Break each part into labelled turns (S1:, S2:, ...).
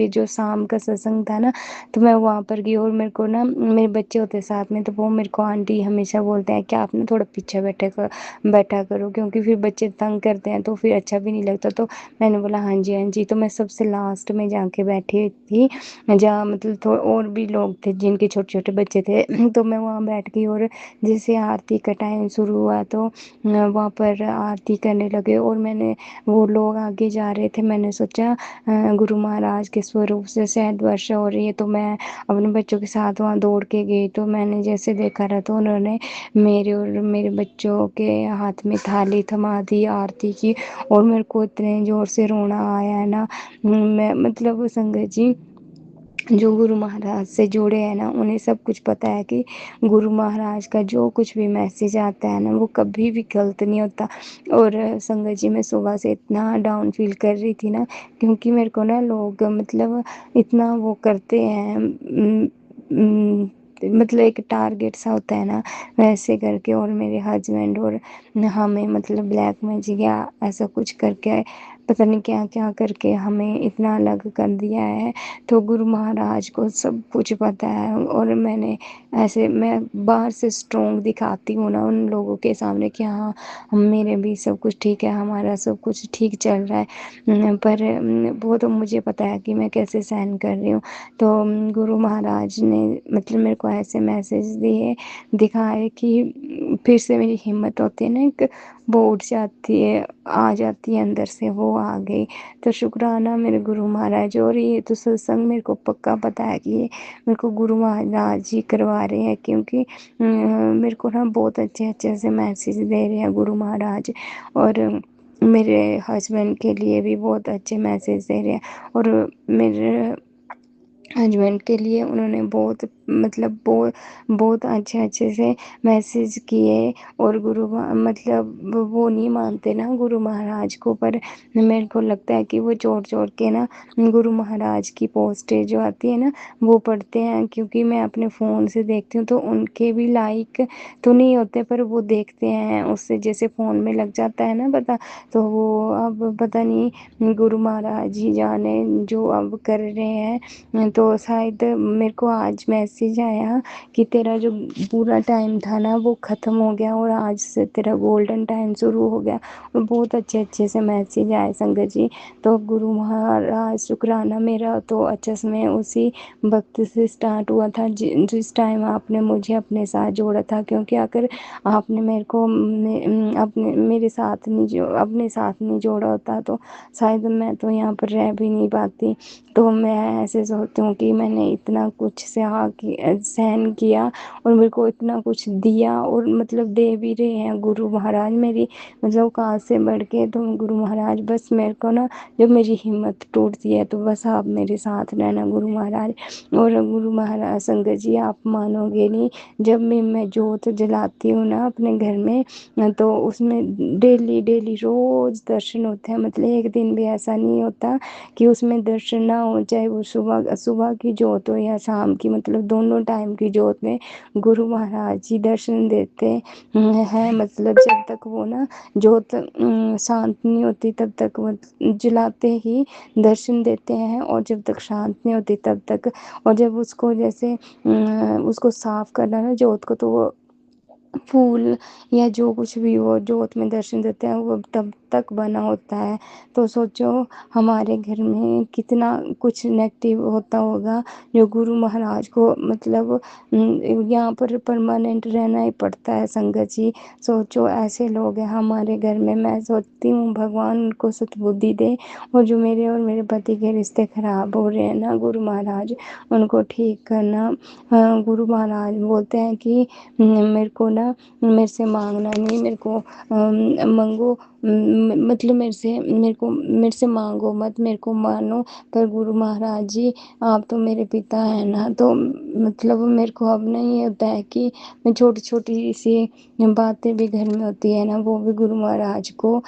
S1: پھر جو شام کا ستسنگ تھا نا تو میں وہاں پر گئی، اور میرے کو نا میرے بچے ہوتے ساتھ میں تو وہ میرے کو آنٹی ہمیشہ بولتے ہیں کہ آپ نا تھوڑا پیچھے بیٹھا کرو، کیونکہ پھر بچے تنگ کرتے ہیں تو پھر اچھا بھی نہیں لگتا۔ تو میں نے بولا ہاں جی ہاں جی، تو میں سب سے لاسٹ میں جا کے بیٹھی تھی، جہاں مطلب اور بھی لوگ تھے جن کے چھوٹے چھوٹے بچے تھے، تو میں وہاں بیٹھ گئی، اور جیسے آرتی کا ٹائم شروع ہوا تو وہاں پر آرتی کرنے لگے، اور میں نے وہ لوگ آگے جا رہے تھے، میں نے سوچا گرو مہاراج کے سوروپ سے شاید ورشا ہو رہی ہے، تو میں اپنے بچوں کے ساتھ وہاں دوڑ کے گئی، تو میں نے جیسے دیکھا رہا تو انہوں نے میرے اور میرے بچوں کے ہاتھ میں تھالی تھما دی آرتی کی، اور میرے کو اتنے زور سے رونا آیا ہے نا، میں مطلب سنگت جی جو گرو مہاراج سے جڑے ہیں نا انہیں سب کچھ پتا ہے کہ گرو مہاراج کا جو کچھ بھی میسج آتا ہے نا وہ کبھی بھی غلط نہیں ہوتا۔ اور سنگت جی میں صبح سے اتنا ڈاؤن فیل کر رہی تھی نا، کیونکہ میرے کو نا لوگ مطلب اتنا وہ کرتے ہیں، مطلب ایک ٹارگیٹ سا ہوتا ہے نا ویسے کر کے، اور میرے ہسبینڈ اور ہمیں مطلب بلیک میجک یا ایسا کچھ کر کے پتہ نہیں کیا کیا کر کے ہمیں اتنا الگ کر دیا ہے۔ تو گرو مہاراج کو سب کچھ پتہ ہے، اور میں باہر سے اسٹرانگ دکھاتی ہوں نا ان لوگوں کے سامنے کہ ہاں میرے بھی سب کچھ ٹھیک ہے، ہمارا سب کچھ ٹھیک چل رہا ہے، پر وہ تو مجھے پتا ہے کہ میں کیسے سہن کر رہی ہوں۔ تو گرو مہاراج نے مطلب میرے کو ایسے میسج دیے دکھائے کہ پھر سے میری ہمت ہوتی ہے نا ایک وہ اٹھ جاتی ہے، آ جاتی ہے اندر سے، وہ آ گئی۔ تو شکرانہ میرے گرو مہاراج، اور یہ تو ستسنگ میرے کو پکا پتا ہے کہ یہ میرے کو گرو مہاراج جی کروا رہے ہیں، کیونکہ میرے کو نا بہت اچھے اچھے سے میسج دے رہے ہیں گرو مہاراج، اور میرے ہسبینڈ کے لیے بھی بہت اچھے میسج دے رہے ہیں، اور میرے ہسبینڈ کے لیے انہوں نے بہت مطلب بہت اچھے اچھے سے میسج کیے، اور مطلب وہ نہیں مانتے نا گرو مہاراج کو، پر میرے کو لگتا ہے کہ وہ چوڑ چوڑ کے نا گرو مہاراج کی پوسٹیں جو آتی ہے نا وہ پڑھتے ہیں، کیونکہ میں اپنے فون سے دیکھتی ہوں تو ان کے بھی لائک تو نہیں ہوتے پر وہ دیکھتے ہیں، اس سے جیسے فون میں لگ جاتا ہے نا پتا، تو وہ اب پتہ نہیں گرو مہاراج جی جانے جو اب کر رہے ہیں۔ تو شاید میرے کو آج میسج آیا کہ تیرا جو پورا ٹائم تھا نا وہ ختم ہو گیا، اور آج سے تیرا گولڈن ٹائم شروع ہو گیا، اور بہت اچھے اچھے سے میسج آئے سنگت جی۔ تو گرو مہاراج شکرانہ، میرا تو اچھا میں اسی وقت سے سٹارٹ ہوا تھا جس ٹائم آپ نے مجھے اپنے ساتھ جوڑا تھا، کیونکہ اگر آپ نے میرے کو میرے ساتھ اپنے ساتھ نہیں جوڑا ہوتا تو شاید میں تو یہاں پر رہ بھی نہیں پاتی۔ تو میں ایسے سوچتی ہوں کہ میں نے اتنا کچھ سہن کیا، اور میرے کو اتنا کچھ دیا، اور مطلب دے بھی رہے ہیں گرو مہاراج میری مطلب اوقات سے بڑھ کے، تو گرو مہاراج بس میرے کو نا جب میری ہمت ٹوٹتی ہے تو بس آپ میرے ساتھ رہنا گرو مہاراج۔ اور گرو مہاراج سنگت جی آپ مانو گے نہیں، جب میں جوت جلاتی ہوں نا اپنے گھر میں تو اس میں ڈیلی ڈیلی روز درشن ہوتے ہیں، مطلب ایک دن بھی ایسا نہیں ہوتا کہ اس میں درشن نہ ہو، چاہے وہ صبح کی جوت ہو یا شام کی، مطلب دونوں ٹائم کی جوت میں گرو مہاراج جی درشن دیتے ہیں، مطلب جب تک وہ نا جوت شانت نہیں ہوتی تب تک وہ جلاتے ہی درشن دیتے ہیں، اور جب تک شانت نہیں ہوتی تب تک، اور جب اس کو جیسے اس کو صاف کرنا نا جوت کو، تو وہ پھول یا جو کچھ بھی وہ جوت میں درشن دیتے ہیں وہ تب تک بنا ہوتا ہے۔ تو سوچو ہمارے گھر میں کتنا کچھ نیگیٹو ہوتا ہوگا، جو گرو مہاراج کو مطلب یہاں پر پرماننٹ رہنا ہی پڑتا ہے سنگت جی۔ سوچو ایسے لوگ ہیں ہمارے گھر میں سوچتی ہوں بھگوان ان کو ست بدھی دے، اور جو میرے اور میرے پتی کے رشتے خراب ہو رہے ہیں نا گرو مہاراج ان کو ٹھیک کرنا۔ گرو مہاراج بولتے ہیں کہ میرے کو نا میرے سے مانگنا نہیں، میرے کو منگو، مطلب میرے سے مانگو مت، میرے کو مانو۔ پر گرو مہاراج جی آپ تو میرے پتا ہیں نا، تو مطلب میرے کو اب نہیں ہوتا ہے کہ میں چھوٹی چھوٹی سی باتیں بھی گھر میں ہوتی ہے نا وہ بھی گرو مہاراج کو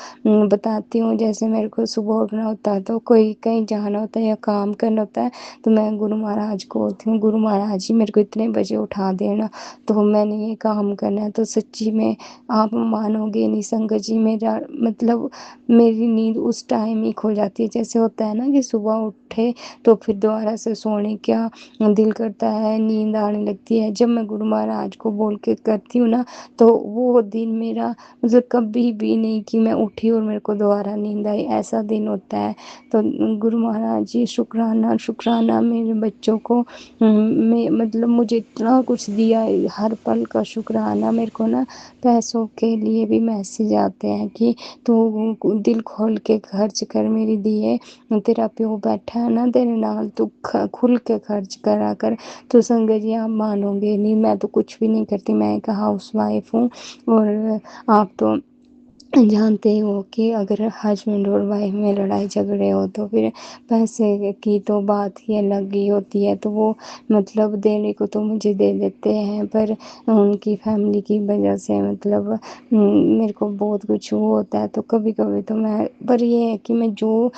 S1: بتاتی ہوں، جیسے میرے کو صبح اٹھنا ہوتا ہے تو کوئی کہیں جانا ہوتا ہے یا کام کرنا ہوتا ہے تو میں گرو مہاراج کو بولتی ہوں گرو مہاراج جی میرے کو اتنے بجے اٹھا دینا، تو میں نے یہ کام کرنا نا تو سچی میں آپ مانو گے نہیں سنگت جی، میرا مطلب میری نیند اس ٹائم ہی کھو جاتی ہے، جیسے ہوتا ہے نا کہ صبح اٹھے تو پھر دوبارہ سے سونے کیا دل کرتا ہے، نیند آنے لگتی ہے۔ جب میں گرو مہاراج کو بول کے کرتی ہوں نا تو وہ دن میرا مطلب کبھی بھی نہیں کہ میں اٹھی اور میرے کو دوبارہ نیند آئی، ایسا دن ہوتا ہے۔ تو گرو مہاراج جی شکرانہ شکرانہ میرے بچوں کو میں مطلب مجھے اتنا کچھ دیا ہے، ہر پل کا شکرانہ۔ میرے کو نا پیسوں کے لیے بھی میسج آتے ہیں کہ تو دل کھول کے خرچ کر میری دیے، تیرا پیو بیٹھا ہے نا تیرے نال، تو کھل کے خرچ کرا کر۔ تو سنگت جی آپ مانو گے نہیں، میں تو کچھ بھی نہیں کرتی، میں ایک ہاؤس وائف ہوں، اور آپ تو جانتے ہی ہو کہ اگر ہسبینڈ اور وائف میں لڑائی جھگڑے ہو تو پھر پیسے کی تو بات ہی الگ ہی ہوتی ہے، تو وہ مطلب دینے کو تو مجھے دے دیتے ہیں، پر ان کی فیملی کی وجہ سے مطلب میرے کو بہت کچھ وہ ہوتا ہے، تو کبھی کبھی تو میں، پر یہ ہے کہ میں جو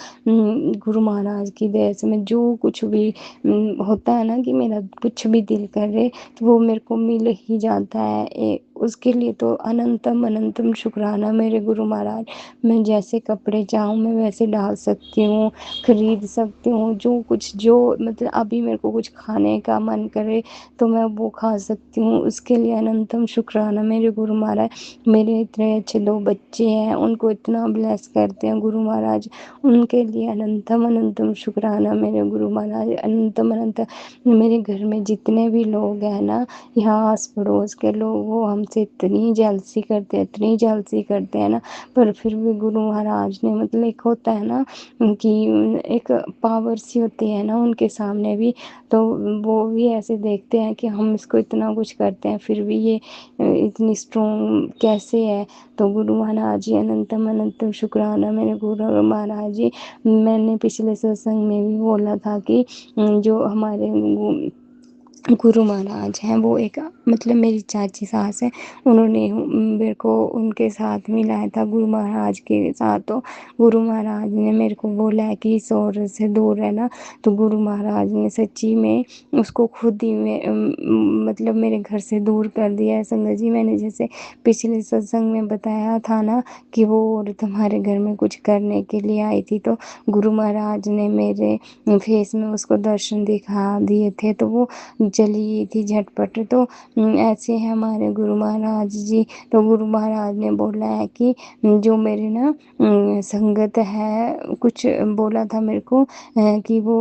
S1: گرو مہاراج کی دیا سے میں جو کچھ بھی ہوتا ہے نا کہ میرا کچھ بھی دل کرے تو وہ میرے کو مل ہی جاتا ہے، اس کے لیے تو اننتم اننتم شکرانہ میرے گرو مہاراج۔ میں جیسے کپڑے چاہوں میں ویسے ڈال سکتی ہوں، خرید سکتی ہوں، جو کچھ جو مطلب ابھی میرے کو کچھ کھانے کا من کرے تو میں وہ کھا سکتی ہوں، اس کے لیے اننتم شکرانہ میرے گرو مہاراج۔ میرے اتنے اچھے دو بچے ہیں، ان کو اتنا بلیس کرتے ہیں گرو مہاراج، ان کے لیے اننتم اننتم شکرانہ میرے گرو مہاراج، اننتم اننتم۔ میرے گھر میں جتنے بھی لوگ ہیں نا، یہاں آس پڑوس کے لوگ، وہ ہم سے اتنی جیلسی کرتے ہیں، اتنی جیلسی کرتے ہیں نا، پر پھر بھی گرو مہاراج نے مطلب ایک ہوتا ہے نا کہ ایک پاور سی ہوتی ہے نا ان کے سامنے بھی، تو وہ بھی ایسے دیکھتے ہیں کہ ہم اس کو اتنا کچھ کرتے ہیں پھر بھی یہ اتنی اسٹرانگ کیسے ہے۔ تو گرو مہاراج جی اننتم اننتم شکرانہ میرے گرو مہاراج جی۔ میں نے پچھلے ستسنگ میں بھی بولا تھا کہ جو ہمارے گرو مہاراج ہیں وہ ایک مطلب میری چاچی ساس ہے، انہوں نے میرے کو ان کے ساتھ ملایا تھا گرو مہاراج کے ساتھ، تو گرو مہاراج نے میرے کو بولا ہے کہ اس عورت سے دور رہنا، تو گرو مہاراج نے سچی میں اس کو خود ہی میں مطلب میرے گھر سے دور کر دیا ہے سنگت جی۔ میں نے جیسے پچھلے ستسنگ میں بتایا تھا نا کہ وہ عورت ہمارے گھر میں کچھ کرنے کے لیے آئی تھی، تو گرو مہاراج نے میرے فیس میں اس کو درشن دکھا دیے تھے، تو وہ چلی گئی تھی جھٹ پٹ۔ تو ایسے ہیں ہمارے گرو مہاراج جی۔ تو گرو مہاراج نے بولا ہے کہ جو میرے نا سنگت ہے، کچھ بولا تھا میرے کو کہ وہ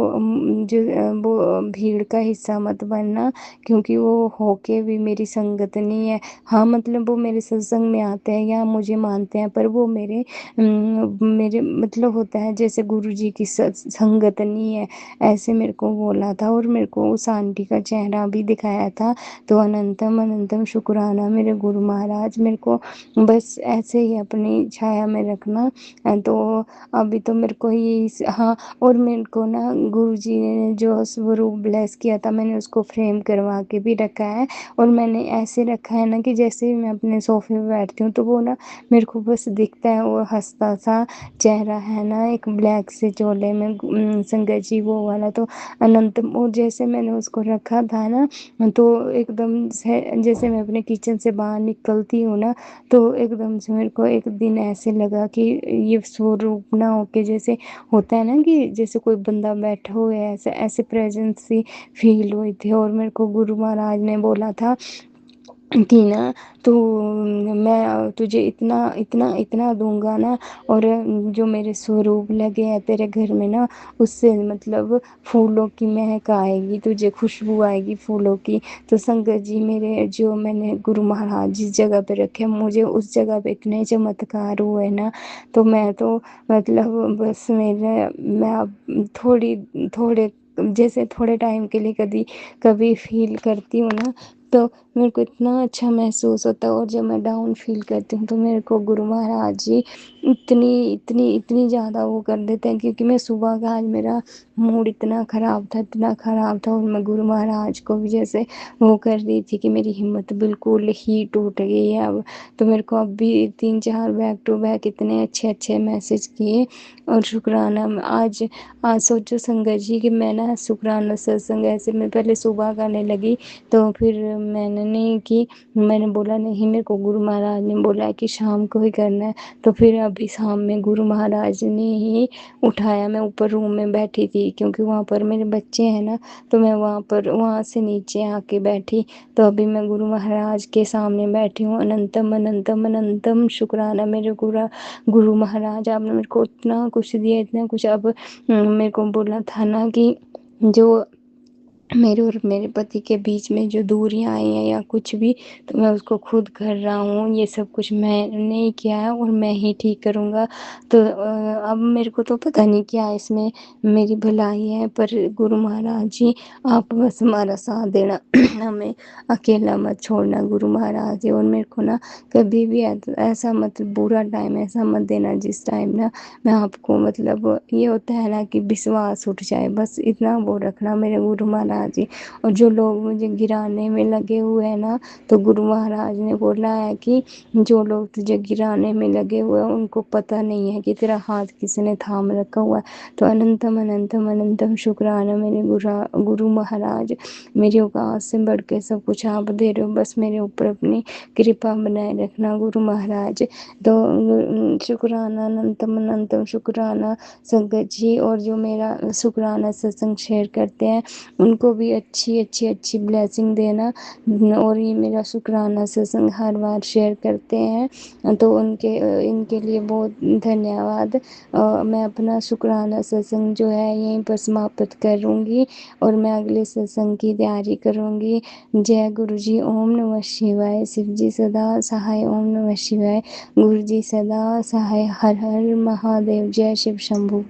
S1: جو وہ بھیڑ کا حصہ مت بننا، کیونکہ وہ ہو کے بھی میری سنگت نہیں ہے۔ ہاں مطلب وہ میرے ستسنگ میں آتے ہیں یا مجھے مانتے ہیں، پر وہ میرے مطلب ہوتا ہے جیسے گرو جی کی سنگت نہیں ہے، ایسے میرے کو بولا تھا، اور میرے کو اس آنٹی کا چہرہ بھی دکھایا تھا۔ تو اننتم اننتم شکرانہ میرے گرو مہاراج، میرے کو بس ایسے ہی اپنی چھایا میں رکھنا۔ تو ابھی تو میرے کو ہی ہاں، اور میرے کو نا گرو جی نے جو سوروپ بلیس کیا تھا، میں نے اس کو فریم کروا کے بھی رکھا ہے، اور میں نے ایسے رکھا ہے نا کہ جیسے ہی میں اپنے صوفے پہ بیٹھتی ہوں تو وہ نا میرے کو بس دکھتا ہے، وہ ہنستا سا چہرہ ہے نا ایک بلیک سے چولے میں سنگت جی وہ والا۔ تو اننتم، اور جیسے میں نے اس کو رکھا تھا نا تو ایک دم سے جیسے میں اپنے کچن سے باہر نکلتی ہوں نا تو ایک دم سے میرے کو ایک دن ایسے لگا کہ یہ سوروپ نہ ہو کے جیسے ہوتا ہے نا کہ جیسے کوئی بندہ بیٹھا ہوا ہے، ایسے ایسے پریزنس سی فیل ہوئی تھی، اور میرے کو گرو مہاراج نے بولا تھا کہ نا تو میں تجھے اتنا اتنا اتنا دوں گا نا، اور جو میرے سوروپ لگے ہیں تیرے گھر میں نا، اس سے مطلب پھولوں کی مہک آئے گی، تجھے خوشبو آئے گی پھولوں کی۔ تو سنگت جی میرے جو میں نے گرو مہاراج جس جگہ پہ رکھے، مجھے اس جگہ پہ اتنے چمتکار ہوئے نا، تو میں تو مطلب بس میں اب تھوڑے جیسے تھوڑے ٹائم کے لیے کبھی فیل کرتی ہوں نا تو میرے کو اتنا اچھا محسوس ہوتا ہے، اور جب میں ڈاؤن فیل کرتی ہوں تو میرے کو گرو مہاراج جی اتنی زیادہ وہ کر دیتے ہیں، کیونکہ میں صبح کا آج میرا موڈ اتنا خراب تھا، اور میں گرو مہاراج کو بھی جیسے وہ کر رہی تھی کہ میری ہمت بالکل ہی ٹوٹ گئی ہے اب، تو میرے کو اب بھی 3 4 بیک ٹو بیک اتنے اچھے میسج کیے، اور شکرانہ آج سوچو سنگت جی کہ میں نا شکرانہ ستسنگ ایسے میں پہلے صبح کرنے لگی، تو پھر میں نے نہیں کی، میں نے بولا نہیں، میرے کو گرو مہاراج نے بولا ہے کہ شام کو ہی کرنا ہے، تو پھر ابھی شام میں گرو مہاراج نے ہی اٹھایا، میں اوپر روم میں بیٹھی تھی کیونکہ وہاں پر میرے بچے ہیں نا، تو میں وہاں سے نیچے آ کے بیٹھی، تو ابھی میں گرو مہاراج کے سامنے بیٹھی ہوں، اننتم اننتم اننتم شکرانہ میرے گرو مہاراج، آپ نے میرے کو اتنا کچھ دیا، اتنا کچھ، اب میرے کو بولنا تھا نا کہ جو میرے اور میرے پتی کے بیچ میں جو دوریاں آئی ہیں یا کچھ بھی، تو میں اس کو خود کر رہا ہوں، یہ سب کچھ میں نے ہی کیا ہے اور میں ہی ٹھیک کروں گا، تو اب میرے کو تو پتہ نہیں کیا اس میں میری بھلائی ہے، پر گرو مہاراج جی آپ بس ہمارا ساتھ دینا، ہمیں اکیلا مت چھوڑنا گرو مہاراج جی، اور میرے کو نا کبھی بھی ایسا مطلب برا ٹائم ایسا مت دینا جس ٹائم نا میں آپ کو مطلب یہ ہوتا ہے نا کہ وشواس اٹھ جائے، بس اتنا وہ رکھنا میرے گرو مہاراج جی، اور جو لوگ مجھے گرانے میں لگے ہوئے ہیں نا، تو گرو مہاراج نے بولا ہے کہ جو لوگ تجھے گرانے میں لگے ہوئے ہیں ان کو پتہ نہیں ہے کہ تیرا ہاتھ کس نے تھام رکھا ہوا ہے، تو اننتم اننتم اننتم شکرانہ میرے گرو مہاراج، میری اوقات سے بڑھ کے سب کچھ آپ دے رہے ہو، بس میرے اوپر اپنی کرپا بنائے رکھنا گرو مہاراج، تو شکرانہ اننتم اننتم شکرانہ سنگت جی، اور جو میرا شکرانہ ستسنگ شیئر کرتے ہیں ان کو بھی اچھی بلیسنگ دینا، اور یہ میرا شکرانہ ستسنگ ہر بار شیئر کرتے ہیں تو ان کے لیے بہت دھنیہ واد، میں اپنا شکرانہ ستسنگ جو ہے یہیں پر سماپت کروں گی، اور میں اگلے ستسنگ کی تیاری کروں گی۔ جے گرو جی، اوم نمہ شیوائے، شیو جی سدا سہائے، اوم نمہ شیوائے، گرو جی سدا سہائے، ہر ہر مہادیو، جے شیو شمبھو۔